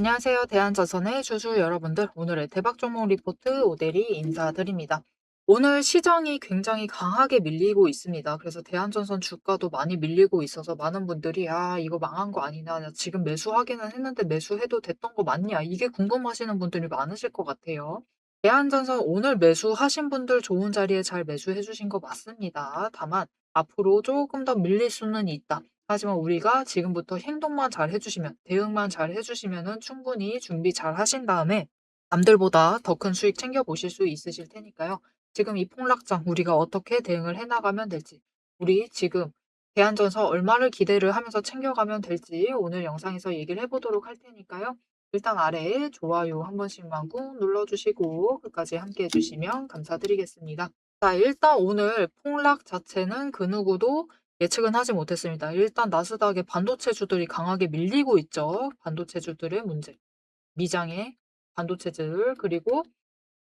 안녕하세요. 대한자선의 주주 여러분들. 오늘의 대박 종목 리포트 오대리 인사드립니다. 오늘 시장이 굉장히 강하게 밀리고 있습니다. 그래서 대한전선 주가도 많이 밀리고 있어서 많은 분들이 이거 망한 거 아니냐. 나 지금 매수하기는 했는데 매수해도 됐던 거 맞냐. 이게 궁금하시는 분들이 많으실 것 같아요. 대한전선 오늘 매수하신 분들 좋은 자리에 잘 매수해 주신 거 맞습니다. 다만 앞으로 조금 더 밀릴 수는 있다. 하지만 우리가 지금부터 행동만 잘 해주시면, 대응만 잘 해주시면은 충분히 준비 잘 하신 다음에 남들보다 더 큰 수익 챙겨보실 수 있으실 테니까요. 지금 이 폭락장 우리가 어떻게 대응을 해나가면 될지, 우리 지금 대한전선 얼마를 기대를 하면서 챙겨가면 될지 오늘 영상에서 얘기를 해보도록 할 테니까요. 일단 아래에 좋아요 한 번씩만 꾹 눌러주시고 끝까지 함께 해주시면 감사드리겠습니다. 자, 일단 오늘 폭락 자체는 그 누구도 예측은 하지 못했습니다. 일단 나스닥의 반도체주들이 강하게 밀리고 있죠. 반도체주들의 문제. 미장의 반도체들 그리고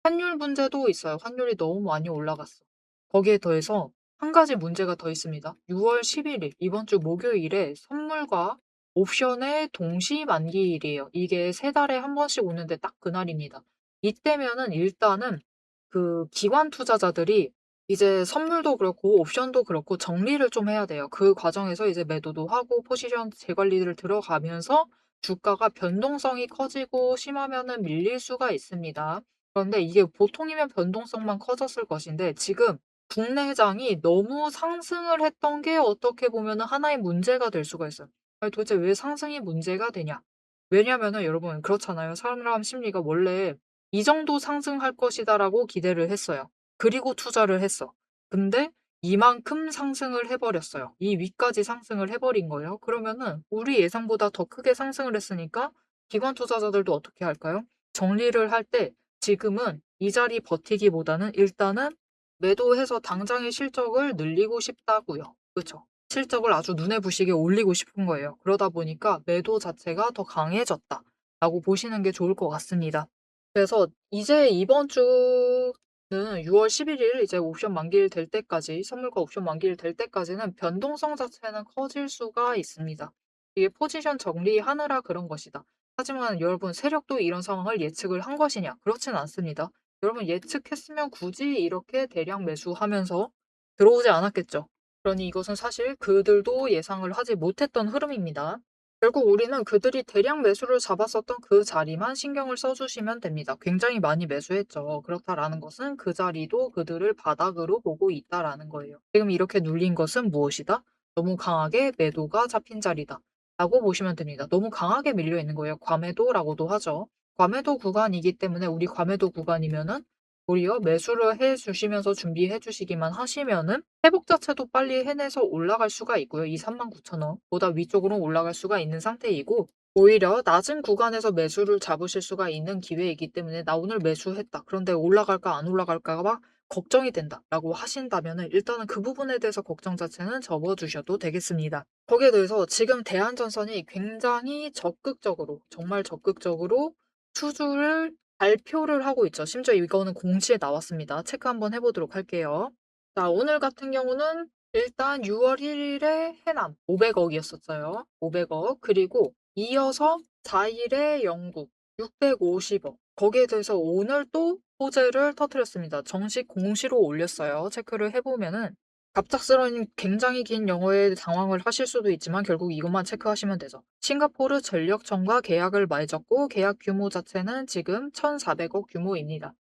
환율 문제도 있어요. 환율이 너무 많이 올라갔어. 거기에 더해서 한 가지 문제가 더 있습니다. 6월 11일 이번 주 목요일에 선물과 옵션의 동시 만기일이에요. 이게 세 달에 한 번씩 오는데 딱 그날입니다. 이때면은 일단은 그 기관 투자자들이 이제 선물도 그렇고 옵션도 그렇고 정리를 좀 해야 돼요. 그 과정에서 이제 매도도 하고 포지션 재관리를 들어가면서 주가가 변동성이 커지고 심하면은 밀릴 수가 있습니다. 그런데 이게 보통이면 변동성만 커졌을 것인데 지금 국내장이 너무 상승을 했던 게 어떻게 보면은 하나의 문제가 될 수가 있어요. 아니 도대체 왜 상승이 문제가 되냐? 왜냐면은 여러분 그렇잖아요. 사람 심리가 원래 이 정도 상승할 것이다라고 기대를 했어요. 그리고 투자를 했어. 근데 이만큼 상승을 해버렸어요. 이 위까지 상승을 해버린 거예요. 그러면은 우리 예상보다 더 크게 상승을 했으니까 기관 투자자들도 어떻게 할까요? 정리를 할 때 지금은 이 자리 버티기보다는 일단은 매도해서 당장의 실적을 늘리고 싶다고요. 그렇죠? 실적을 아주 눈에 부시게 올리고 싶은 거예요. 그러다 보니까 매도 자체가 더 강해졌다라고 보시는 게 좋을 것 같습니다. 그래서 이제 이번 주는 6월 11일 이제 옵션 만기일 될 때까지 선물과 옵션 만기일 될 때까지는 변동성 자체는 커질 수가 있습니다. 이게 포지션 정리하느라 그런 것이다. 하지만 여러분 세력도 이런 상황을 예측을 한 것이냐? 그렇진 않습니다. 여러분 예측했으면 굳이 이렇게 대량 매수하면서 들어오지 않았겠죠. 그러니 이것은 사실 그들도 예상을 하지 못했던 흐름입니다. 결국 우리는 그들이 대량 매수를 잡았었던 그 자리만 신경을 써주시면 됩니다. 굉장히 많이 매수했죠. 그렇다라는 것은 그 자리도 그들을 바닥으로 보고 있다라는 거예요. 지금 이렇게 눌린 것은 무엇이다? 너무 강하게 매도가 잡힌 자리다. 라고 보시면 됩니다. 너무 강하게 밀려 있는 거예요. 과매도라고도 하죠. 과매도 구간이기 때문에 우리 과매도 구간이면은 도리어 매수를 해 주시면서 준비해 주시기만 하시면은 회복 자체도 빨리 해내서 올라갈 수가 있고요. 이 39,000원 보다 위쪽으로 올라갈 수가 있는 상태이고 오히려 낮은 구간에서 매수를 잡으실 수가 있는 기회이기 때문에 나 오늘 매수했다. 그런데 올라갈까 안 올라갈까 막 걱정이 된다라고 하신다면은 일단은 그 부분에 대해서 걱정 자체는 접어두셔도 되겠습니다. 거기에 대해서 지금 대한전선이 굉장히 적극적으로 정말 적극적으로 수주를 발표를 하고 있죠. 심지어 이거는 공시에 나왔습니다. 체크 한번 해보도록 할게요. 자, 오늘 같은 경우는 일단 6월 1일에 해남 500억이었었어요. 500억. 그리고 이어서 4일에 영국 650억. 거기에 대해서 오늘 또 호재를 터뜨렸습니다. 정식 공시로 올렸어요. 체크를 해보면은 갑작스러운 굉장히 긴 영어에 당황을 하실 수도 있지만 결국 이것만 체크하시면 되죠. 싱가포르 전력청과 계약을 맺었고 계약 규모 자체는 지금 1,400억 규모입니다.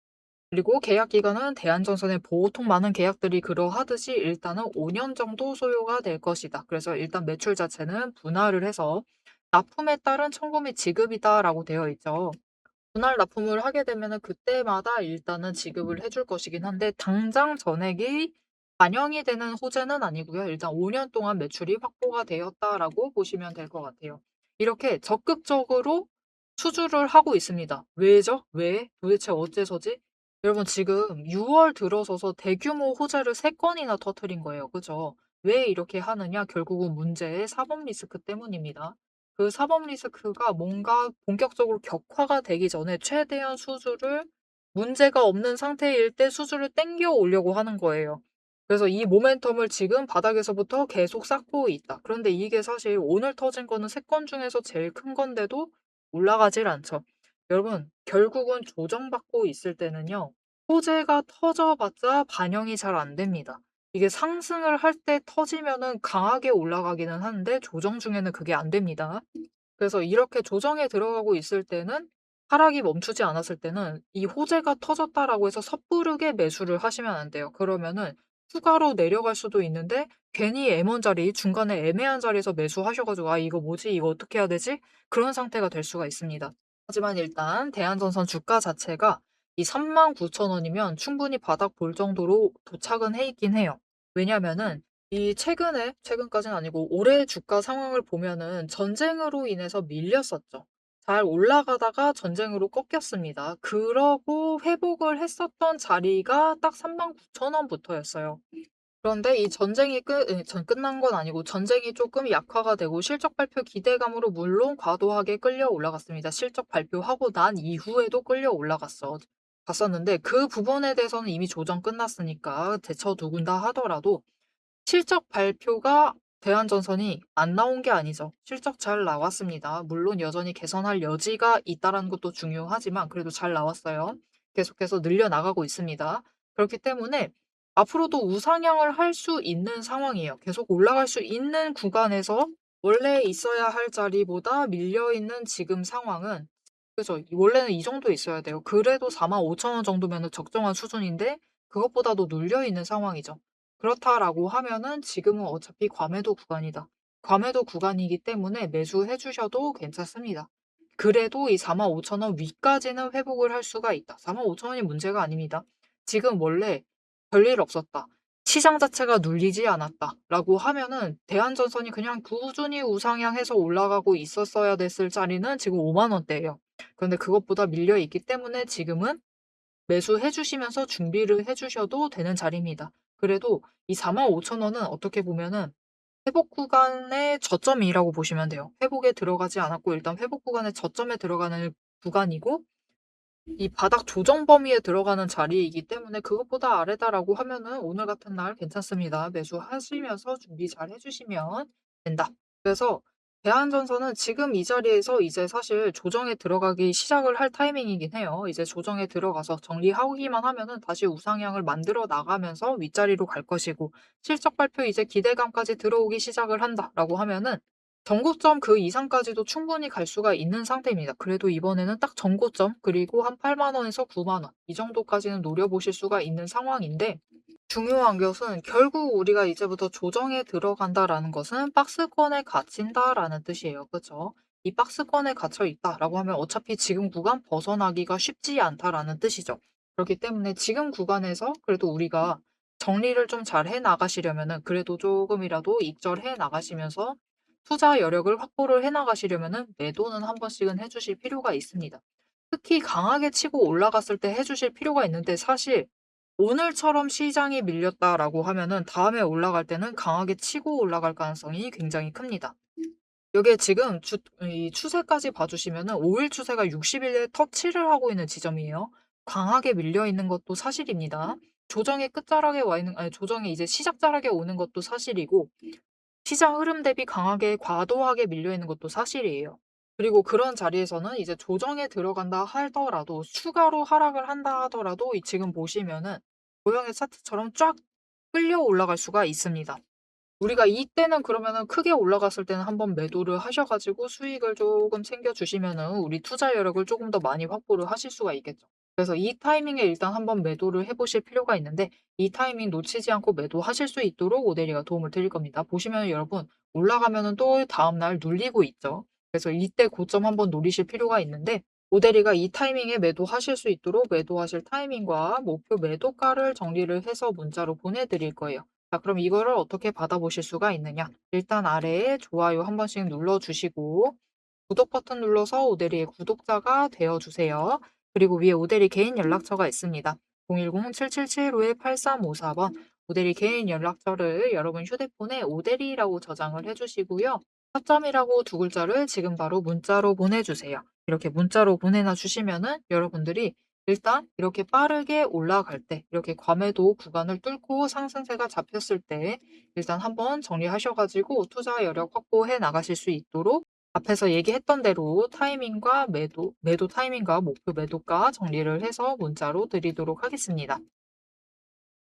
그리고 계약 기간은 대한전선의 보통 많은 계약들이 그러하듯이 일단은 5년 정도 소요가 될 것이다. 그래서 일단 매출 자체는 분할을 해서 납품에 따른 청구 및 지급이다라고 되어 있죠. 분할 납품을 하게 되면은 그때마다 일단은 지급을 해줄 것이긴 한데 당장 전액이 반영이 되는 호재는 아니고요. 일단 5년 동안 매출이 확보가 되었다라고 보시면 될 것 같아요. 이렇게 적극적으로 수주를 하고 있습니다. 왜죠? 왜? 도대체 어째서지? 여러분 지금 6월 들어서서 대규모 호재를 3건이나 터뜨린 거예요. 그죠? 왜 이렇게 하느냐? 결국은 문제의 사법 리스크 때문입니다. 그 사법 리스크가 뭔가 본격적으로 격화가 되기 전에 최대한 수주를 문제가 없는 상태일 때 수주를 땡겨 오려고 하는 거예요. 그래서 이 모멘텀을 지금 바닥에서부터 계속 쌓고 있다. 그런데 이게 사실 오늘 터진 거는 3건 중에서 제일 큰 건데도 올라가질 않죠. 여러분 결국은 조정받고 있을 때는요. 호재가 터져 봤자 반영이 잘 안 됩니다. 이게 상승을 할 때 터지면은 강하게 올라가기는 하는데 조정 중에는 그게 안 됩니다. 그래서 이렇게 조정에 들어가고 있을 때는 하락이 멈추지 않았을 때는 이 호재가 터졌다라고 해서 섣부르게 매수를 하시면 안 돼요. 그러면은 추가로 내려갈 수도 있는데 괜히 애먼 자리, 중간에 애매한 자리에서 매수하셔 가지고 '아 이거 뭐지? 이거 어떻게 해야 되지?' 그런 상태가 될 수가 있습니다. 하지만 일단 대한전선 주가 자체가 이 39,000원이면 충분히 바닥 볼 정도로 도착은 해 있긴 해요. 왜냐면은 이 최근까지는 아니고 올해 주가 상황을 보면은 전쟁으로 인해서 밀렸었죠. 잘 올라가다가 전쟁으로 꺾였습니다. 그러고 회복을 했었던 자리가 딱 39,000원부터였어요. 그런데 이 전쟁이 끝난 건 아니고 전쟁이 조금 약화가 되고 실적 발표 기대감으로 물론 과도하게 끌려 올라갔습니다. 실적 발표하고 난 이후에도 끌려 갔었는데 그 부분에 대해서는 이미 조정 끝났으니까 제쳐두군다 하더라도 실적 발표가 대한전선이 안 나온 게 아니죠. 실적 잘 나왔습니다. 물론 여전히 개선할 여지가 있다라는 것도 중요하지만 그래도 잘 나왔어요. 계속해서 늘려나가고 있습니다. 그렇기 때문에 앞으로도 우상향을 할 수 있는 상황이에요. 계속 올라갈 수 있는 구간에서 원래 있어야 할 자리보다 밀려 있는 지금 상황은 그죠. 원래는 이 정도 있어야 돼요. 그래도 45,000원 정도면은 적정한 수준인데 그것보다도 눌려 있는 상황이죠. 그렇다라고 하면은 지금은 어차피 과매도 구간이다. 과매도 구간이기 때문에 매수해 주셔도 괜찮습니다. 그래도 이 45,000원 위까지는 회복을 할 수가 있다. 45,000원이 문제가 아닙니다. 지금 원래 별일 없었다. 시장 자체가 눌리지 않았다라고 하면은 대한전선이 그냥 꾸준히 우상향해서 올라가고 있었어야 됐을 자리는 지금 5만 원대예요. 그런데 그것보다 밀려 있기 때문에 지금은 매수해 주시면서 준비를 해 주셔도 되는 자리입니다. 그래도 이 45,000원은 어떻게 보면은 회복 구간의 저점이라고 보시면 돼요. 회복에 들어가지 않았고 일단 회복 구간의 저점에 들어가는 구간이고 이 바닥 조정 범위에 들어가는 자리이기 때문에 그것보다 아래다라고 하면은 오늘 같은 날 괜찮습니다. 매수하시면서 준비 잘 해 주시면 된다. 그래서 대한전선은 지금 이 자리에서 이제 사실 조정에 들어가기 시작을 할 타이밍이긴 해요. 이제 조정에 들어가서 정리하기만 하면은 다시 우상향을 만들어 나가면서 윗자리로 갈 것이고 실적 발표 이제 기대감까지 들어오기 시작을 한다라고 하면은 전고점 그 이상까지도 충분히 갈 수가 있는 상태입니다. 그래도 이번에는 딱 전고점 그리고 한 8만 원에서 9만 원 이 정도까지는 노려보실 수가 있는 상황인데 중요한 것은 결국 우리가 이제부터 조정에 들어간다라는 것은 박스권에 갇힌다라는 뜻이에요. 그죠? 이 박스권에 갇혀 있다라고 하면 어차피 지금 구간 벗어나기가 쉽지 않다라는 뜻이죠. 그렇기 때문에 지금 구간에서 그래도 우리가 정리를 좀 잘 해 나가시려면은 그래도 조금이라도 익절해 나가시면서 투자 여력을 확보를 해 나가시려면은 매도는 한 번씩은 해 주실 필요가 있습니다. 특히 강하게 치고 올라갔을 때 해 주실 필요가 있는데 사실 오늘처럼 시장이 밀렸다라고 하면은 다음에 올라갈 때는 강하게 치고 올라갈 가능성이 굉장히 큽니다. 요게 지금 이 추세까지 봐 주시면은 5일 추세가 60 일에 터치를 하고 있는 지점이에요. 강하게 밀려 있는 것도 사실입니다. 조정의 끝자락에 와 있는 아니 조정이 이제 시작자락에 오는 것도 사실이고 시장 흐름 대비 강하게 과도하게 밀려 있는 것도 사실이에요. 그리고 그런 자리에서는 이제 조정에 들어간다 하더라도 추가로 하락을 한다 하더라도 이 지금 보시면은 모형의 차트처럼 쫙 끌려 올라갈 수가 있습니다. 우리가 이때는 그러면은 크게 올라갔을 때는 한번 매도를 하셔 가지고 수익을 조금 챙겨 주시면은 우리 투자 여력을 조금 더 많이 확보를 하실 수가 있겠죠. 그래서 이 타이밍에 일단 한번 매도를 해 보실 필요가 있는데 이 타이밍 놓치지 않고 매도하실 수 있도록 오데리가 도움을 드릴 겁니다. 보시면 여러분 올라가면은 또 다음날 눌리고 있죠. 그래서 이때 고점 한번 노리실 필요가 있는데 오데리가 이 타이밍에 매도하실 수 있도록 매도하실 타이밍과 목표 매도가를 정리를 해서 문자로 보내 드릴 거예요. 자, 그럼 이거를 어떻게 받아보실 수가 있느냐? 일단 아래에 좋아요 한 번씩 눌러주시고 구독 버튼 눌러서 오대리의 구독자가 되어주세요. 그리고 위에 오대리 개인 연락처가 있습니다. 010-777-8354번 오대리 개인 연락처를 여러분 휴대폰에 오대리라고 저장을 해주시고요. 타점이라고 두 글자를 지금 바로 문자로 보내주세요. 이렇게 문자로 보내놔 주시면은 여러분들이 일단 이렇게 빠르게 올라갈 때 이렇게 과매도 구간을 뚫고 상승세가 잡혔을 때 일단 한번 정리하셔 가지고 투자 여력 확보해 나가실 수 있도록 앞에서 얘기했던 대로 타이밍과 매도 타이밍과 목표 매도가 정리를 해서 문자로 드리도록 하겠습니다.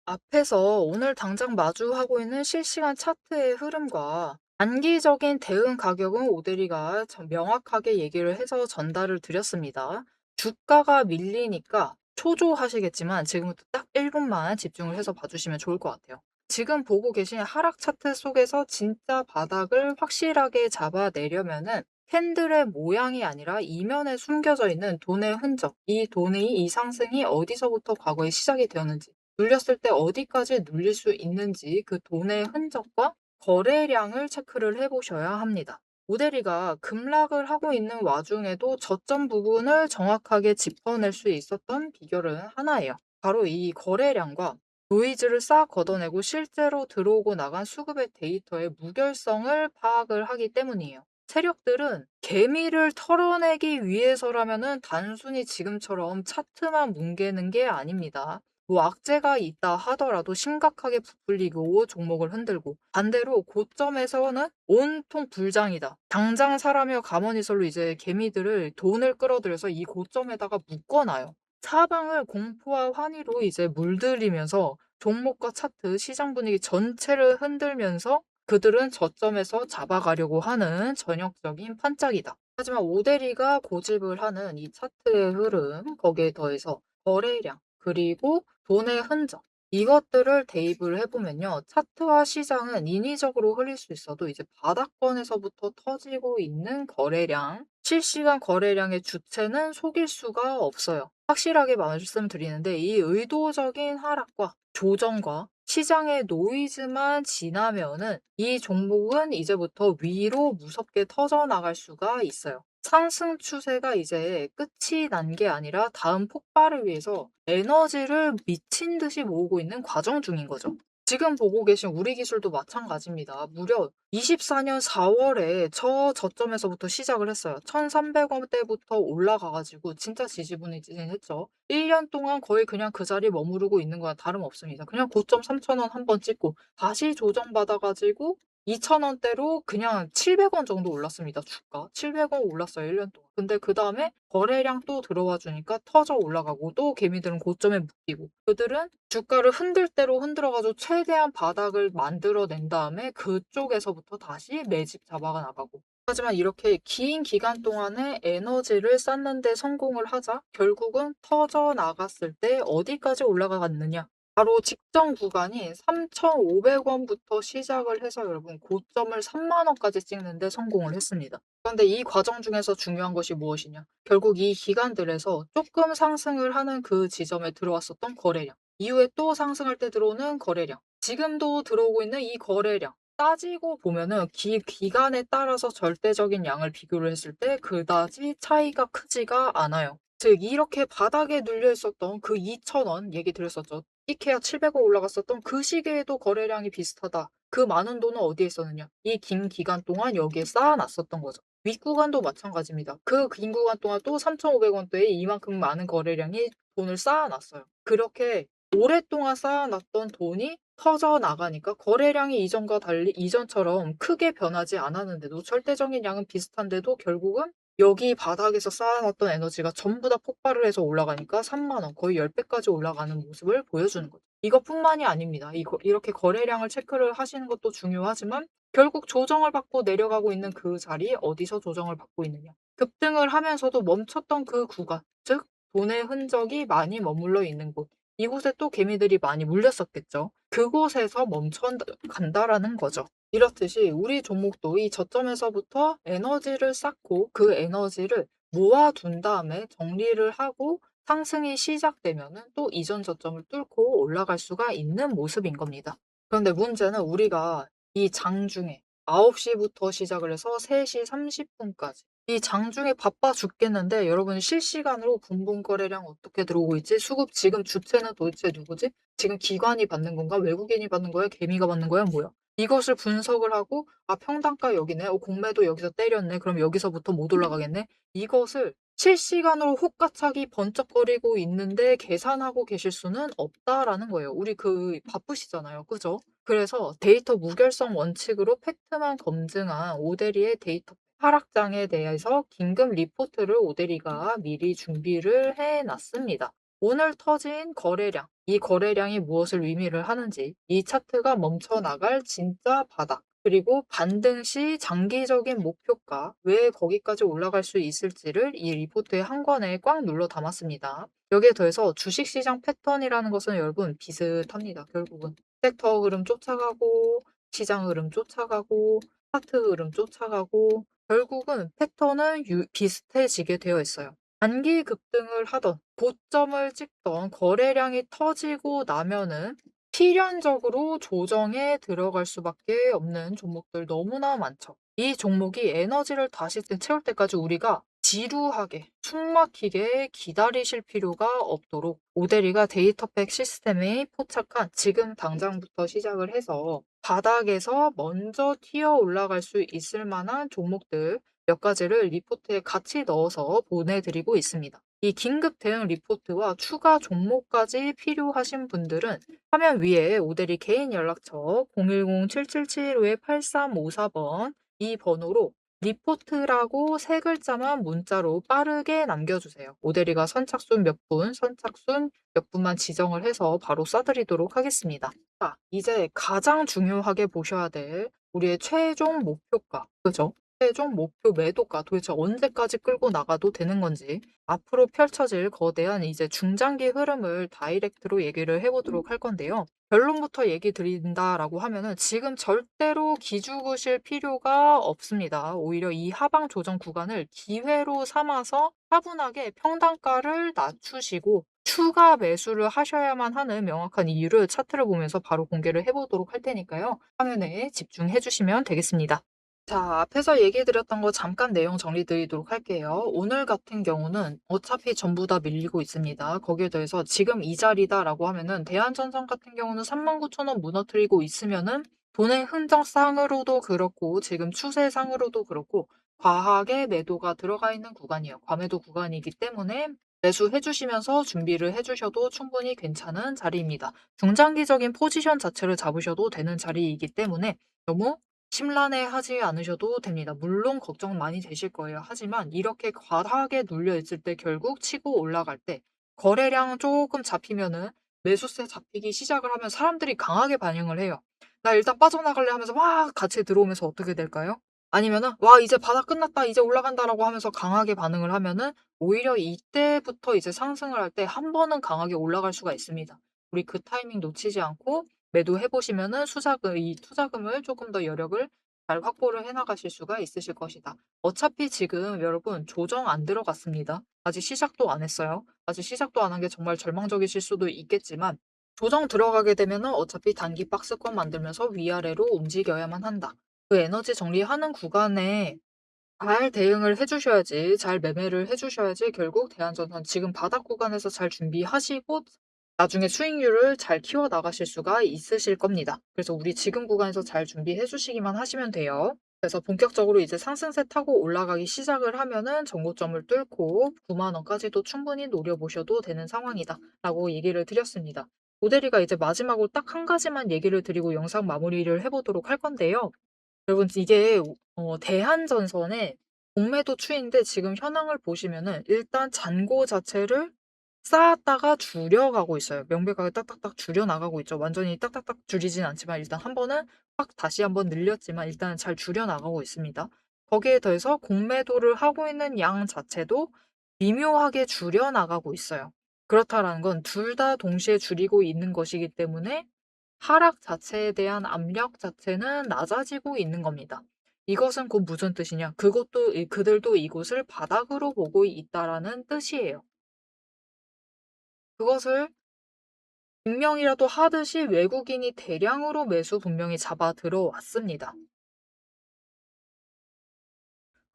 앞에서 오늘 당장 마주하고 있는 실시간 차트의 흐름과 단기적인 대응 가격은 오대리가 명확하게 얘기를 해서 전달을 드렸습니다. 주가가 밀리니까 초조하시겠지만 지금부터 딱 1분만 집중을 해서 봐주시면 좋을 것 같아요. 지금 보고 계신 하락 차트 속에서 진짜 바닥을 확실하게 잡아내려면은 캔들의 모양이 아니라 이면에 숨겨져 있는 돈의 흔적, 이 상승이 어디서부터 과거에 시작이 되었는지, 눌렸을 때 어디까지 눌릴 수 있는지 그 돈의 흔적과 거래량을 체크를 해 보셔야 합니다. 모델이가 급락을 하고 있는 와중에도 저점 부분을 정확하게 짚어낼 수 있었던 비결은 하나예요. 바로 이 거래량과 노이즈를 싹 걷어내고 실제로 들어오고 나간 수급의 데이터의 무결성을 파악을 하기 때문이에요. 세력들은 개미를 털어내기 위해서라면은 단순히 지금처럼 차트만 뭉개는 게 아닙니다. 뭐 악재가 있다 하더라도 심각하게 부풀리고 종목을 흔들고, 반대로 고점에서는 온통 불장이다, 당장 사라며 가머니설로 이제 개미들을 돈을 끌어들여서 이 고점에다가 묶어놔요. 사방을 공포와 환희로 이제 물들이면서 종목과 차트, 시장 분위기 전체를 흔들면서 그들은 저점에서 잡아가려고 하는 전형적인 판짝이다. 하지만 오데리가 고집을 하는 이 차트의 흐름, 거기에 더해서 거래량, 그리고 돈의 흔적, 이것들을 대입을 해보면요. 차트와 시장은 인위적으로 흘릴 수 있어도 이제 바닥권에서부터 터지고 있는 거래량, 실시간 거래량의 주체는 속일 수가 없어요. 확실하게 말씀드리는데 이 의도적인 하락과 조정과 시장의 노이즈만 지나면은 이 종목은 이제부터 위로 무섭게 터져나갈 수가 있어요. 상승 추세가 이제 끝이 난 게 아니라 다음 폭발을 위해서 에너지를 미친 듯이 모으고 있는 과정 중인 거죠. 지금 보고 계신 우리 기술도 마찬가지입니다. 무려 24년 4월에 저점에서부터 시작을 했어요. 1,300원대부터 올라가가지고 진짜 지지부진했죠. 1년 동안 거의 그냥 그 자리에 머무르고 있는 거와 다름없습니다. 그냥 고점 3,000원 한 번 찍고 다시 조정받아가지고 2,000원대로 그냥 700원 정도 올랐습니다. 주가 700원 올랐어요. 1년 동안. 근데 그 다음에 거래량 또 들어와 주니까 터져 올라가고, 또 개미들은 고점에 묶이고, 그들은 주가를 흔들 대로 흔들어가지고 최대한 바닥을 만들어낸 다음에 그쪽에서부터 다시 매집 잡아가 나가고. 하지만 이렇게 긴 기간 동안에 에너지를 쌓는 데 성공을 하자 결국은 터져 나갔을 때 어디까지 올라가갔느냐? 바로 직전 구간이 3,500원부터 시작을 해서 여러분 고점을 3만 원까지 찍는 데 성공을 했습니다. 그런데 이 과정 중에서 중요한 것이 무엇이냐? 결국 이 기간들에서 조금 상승을 하는 그 지점에 들어왔었던 거래량, 이후에 또 상승할 때 들어오는 거래량, 지금도 들어오고 있는 이 거래량, 따지고 보면은 기간에 따라서 절대적인 양을 비교를 했을 때 그다지 차이가 크지가 않아요. 즉 이렇게 바닥에 눌려 있었던 그 2,000원 얘기 드렸었죠. 이케아 700원 올라갔었던 그 시기에도 거래량이 비슷하다. 그 많은 돈은 어디에 있었느냐? 이 긴 기간 동안 여기에 쌓아놨었던 거죠. 윗구간도 마찬가지입니다. 그 긴 구간 동안 또 3,500원대에 이만큼 많은 거래량이 돈을 쌓아놨어요. 그렇게 오랫동안 쌓아놨던 돈이 터져 나가니까 거래량이 이전과 달리 이전처럼 크게 변하지 않았는데도, 절대적인 양은 비슷한데도 결국은 여기 바닥에서 쌓아놨던 에너지가 전부 다 폭발을 해서 올라가니까 3만 원, 거의 10배까지 올라가는 모습을 보여주는 거죠. 이것뿐만이 아닙니다. 이렇게 거래량을 체크를 하시는 것도 중요하지만 결국 조정을 받고 내려가고 있는 그 자리, 어디서 조정을 받고 있느냐? 급등을 하면서도 멈췄던 그 구간, 즉 돈의 흔적이 많이 머물러 있는 곳. 이곳에 또 개미들이 많이 물렸었겠죠. 그곳에서 멈춰 간다라는 거죠. 이렇듯이 우리 종목도 이 저점에서부터 에너지를 쌓고 그 에너지를 모아둔 다음에 정리를 하고 상승이 시작되면은 또 이전 저점을 뚫고 올라갈 수가 있는 모습인 겁니다. 그런데 문제는 우리가 이 장중에 9시부터 시작을 해서 3시 30분까지 이 장중에 바빠 죽겠는데 여러분 실시간으로 분봉 거래량 어떻게 들어오고 있지? 수급 지금 주체는 도대체 누구지? 지금 기관이 받는 건가? 외국인이 받는 거야? 개미가 받는 거야? 뭐야? 이것을 분석을 하고 평단가 여기네. 공매도 여기서 때렸네. 그럼 여기서부터 못 올라가겠네. 이것을 실시간으로 혹가차기 번쩍거리고 있는데 계산하고 계실 수는 없다라는 거예요. 우리 바쁘시잖아요. 그죠? 그래서 데이터 무결성 원칙으로 팩트만 검증한 오데리의 데이터 하락장에 대해서 긴급 리포트를 오데리가 미리 준비를 해 놨습니다. 오늘 터진 거래량, 이 거래량이 무엇을 의미를 하는지, 이 차트가 멈춰 나갈 진짜 바닥, 그리고 반등 시 장기적인 목표가 왜 거기까지 올라갈 수 있을지를 이 리포트의 한 권에 꽉 눌러 담았습니다. 여기에 더해서 주식시장 패턴이라는 것은 여러분 비슷합니다. 결국은 섹터 흐름 쫓아가고 시장 흐름 쫓아가고 차트 흐름 쫓아가고 결국은 패턴은 비슷해지게 되어 있어요. 단기 급등을 하던 고점을 찍던 거래량이 터지고 나면은 필연적으로 조정에 들어갈 수밖에 없는 종목들 너무나 많죠. 이 종목이 에너지를 다시 채울 때까지 우리가 지루하게 숨막히게 기다리실 필요가 없도록 오데리가 데이터팩 시스템에 포착한 지금 당장부터 시작을 해서 바닥에서 먼저 튀어 올라갈 수 있을 만한 종목들 몇 가지를 리포트에 같이 넣어서 보내드리고 있습니다. 이 긴급 대응 리포트와 추가 종목까지 필요하신 분들은 화면 위에 오데리 개인 연락처 010-777-8354번 이 번호로 리포트라고 세 글자만 문자로 빠르게 남겨주세요. 오데리가 선착순 몇 분만 지정을 해서 바로 쏴드리도록 하겠습니다. 자, 이제 가장 중요하게 보셔야 될 우리의 최종 목표가, 그죠? 최종 목표 매도가 도대체 언제까지 끌고 나가도 되는 건지 앞으로 펼쳐질 거대한 이제 중장기 흐름을 다이렉트로 얘기를 해보도록 할 건데요. 결론부터 얘기 드린다라고 하면은 지금 절대로 기죽으실 필요가 없습니다. 오히려 이 하방 조정 구간을 기회로 삼아서 차분하게 평단가를 낮추시고 추가 매수를 하셔야만 하는 명확한 이유를 차트를 보면서 바로 공개를 해보도록 할 테니까요. 화면에 집중해 주시면 되겠습니다. 자, 앞에서 얘기해 드렸던 거 잠깐 내용 정리 드리도록 할게요. 오늘 같은 경우는 어차피 전부 다 밀리고 있습니다. 거기에 더해서 지금 이 자리다라고 하면은 대한전선 같은 경우는 39,000원 무너뜨리고 있으면은 돈의 흔적상으로도 그렇고 지금 추세상으로도 그렇고 과하게 매도가 들어가 있는 구간이에요. 과매도 구간이기 때문에 매수해 주시면서 준비를 해 주셔도 충분히 괜찮은 자리입니다. 중장기적인 포지션 자체를 잡으셔도 되는 자리이기 때문에 너무 심란해 하지 않으셔도 됩니다. 물론 걱정 많이 되실 거예요. 하지만 이렇게 과하게 눌려 있을 때 결국 치고 올라갈 때 거래량 조금 잡히면은 매수세 잡히기 시작을 하면 사람들이 강하게 반응을 해요. 나 일단 빠져나갈래 하면서 막 같이 들어오면서 어떻게 될까요? 아니면은 와 이제 바닥 끝났다 이제 올라간다라고 하면서 강하게 반응을 하면은 오히려 이때부터 이제 상승을 할 때 한 번은 강하게 올라갈 수가 있습니다. 우리 그 타이밍 놓치지 않고 매도해 보시면은 이 투자금을 조금 더 여력을 잘 확보를 해 나가실 수가 있으실 것이다. 어차피 지금 여러분 조정 안 들어갔습니다. 아직 시작도 안 했어요. 아직 시작도 안 한 게 정말 절망적이실 수도 있겠지만 조정 들어가게 되면은 어차피 단기 박스권 만들면서 위아래로 움직여야만 한다. 그 에너지 정리하는 구간에 잘 대응을 해 주셔야지 잘 매매를 해 주셔야지 결국 대한전선 지금 바닥 구간에서 잘 준비하시고 나중에 수익률을 잘 키워 나가실 수가 있으실 겁니다. 그래서 우리 지금 구간에서 잘 준비해 주시기만 하시면 돼요. 그래서 본격적으로 이제 상승세 타고 올라가기 시작을 하면은 전고점을 뚫고 9만 원까지도 충분히 노려보셔도 되는 상황이다라고 얘기를 드렸습니다. 모델이가 이제 마지막으로 딱 한 가지만 얘기를 드리고 영상 마무리를 해 보도록 할 건데요. 여러분 이게 대한전선의 공매도 추이인데 지금 현황을 보시면은 일단 잔고 자체를 쌓았다가 줄여가고 있어요. 명백하게 딱딱딱 줄여 나가고 있죠. 완전히 딱딱딱 줄이진 않지만 일단 한 번은 확 다시 한번 늘렸지만 일단은 잘 줄여 나가고 있습니다. 거기에 더해서 공매도를 하고 있는 양 자체도 미묘하게 줄여 나가고 있어요. 그렇다라는 건 둘 다 동시에 줄이고 있는 것이기 때문에 하락 자체에 대한 압력 자체는 낮아지고 있는 겁니다. 이것은 곧 무슨 뜻이냐? 그들도 이곳을 바닥으로 보고 있다라는 뜻이에요. 그것을 증명이라도 하듯이 외국인이 대량으로 매수 분명히 잡아 들어왔습니다.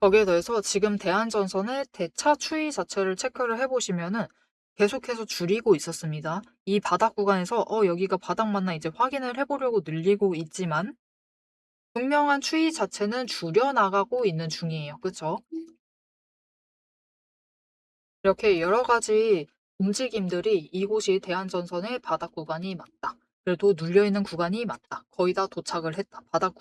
거기에 더해서 지금 대한전선의 대차 추이 자체를 체크를 해보시면은 계속해서 줄이고 있었습니다. 이 바닥 구간에서 여기가 바닥 맞나 이제 확인을 해보려고 늘리고 있지만 분명한 추이 자체는 줄여나가고 있는 중이에요. 그쵸? 이렇게 여러 가지 움직임들이 이곳이 대한전선의 바닥 구간이 맞다. 그래도 눌려있는 구간이 맞다. 거의 다 도착을 했다. 바닥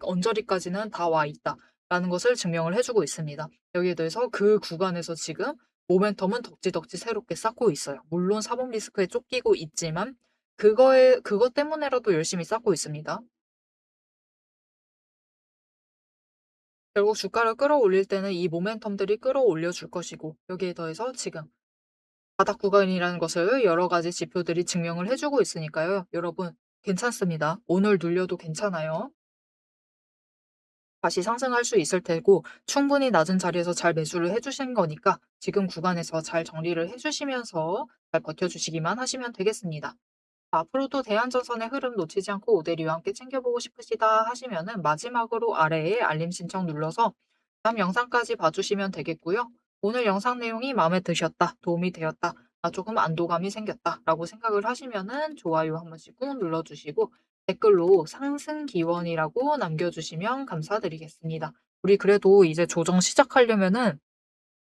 언저리까지는 다 와 있다. 라는 것을 증명을 해 주고 있습니다. 여기에 대해서 그 구간에서 지금 모멘텀은 덕지덕지 새롭게 쌓고 있어요. 물론 사법 리스크에 쫓기고 있지만 그것 때문에라도 열심히 쌓고 있습니다. 결국 주가를 끌어올릴 때는 이 모멘텀들이 끌어올려 줄 것이고 여기에 더해서 지금 바닥 구간이라는 것을 여러 가지 지표들이 증명을 해 주고 있으니까요. 여러분 괜찮습니다. 오늘 눌려도 괜찮아요. 다시 상승할 수 있을 테고 충분히 낮은 자리에서 잘 매수를 해 주신 거니까 지금 구간에서 잘 정리를 해 주시면서 잘 버텨 주시기만 하시면 되겠습니다. 앞으로도 대한전선의 흐름 놓치지 않고 오대리와 함께 챙겨보고 싶으시다 하시면은 마지막으로 아래에 알림 신청 눌러서 다음 영상까지 봐주시면 되겠고요. 오늘 영상 내용이 마음에 드셨다, 도움이 되었다, 조금 안도감이 생겼다 라고 생각을 하시면은 좋아요 한 번씩 꾹 눌러주시고 댓글로 상승 기원이라고 남겨주시면 감사드리겠습니다. 우리 그래도 이제 조정 시작하려면은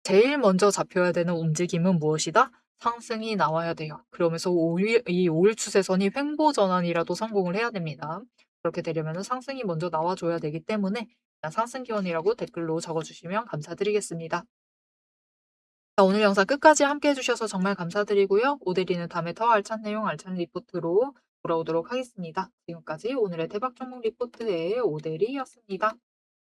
제일 먼저 잡혀야 되는 움직임은 무엇이다? 상승이 나와야 돼요. 그러면서 이 5일 추세선이 횡보 전환이라도 성공을 해야 됩니다. 그렇게 되려면 상승이 먼저 나와줘야 되기 때문에 상승 기원이라고 댓글로 적어주시면 감사드리겠습니다. 자, 오늘 영상 끝까지 함께 해주셔서 정말 감사드리고요. 오대리는 다음에 더 알찬 내용, 알찬 리포트로 돌아오도록 하겠습니다. 지금까지 오늘의 대박 종목 리포트의 오대리였습니다.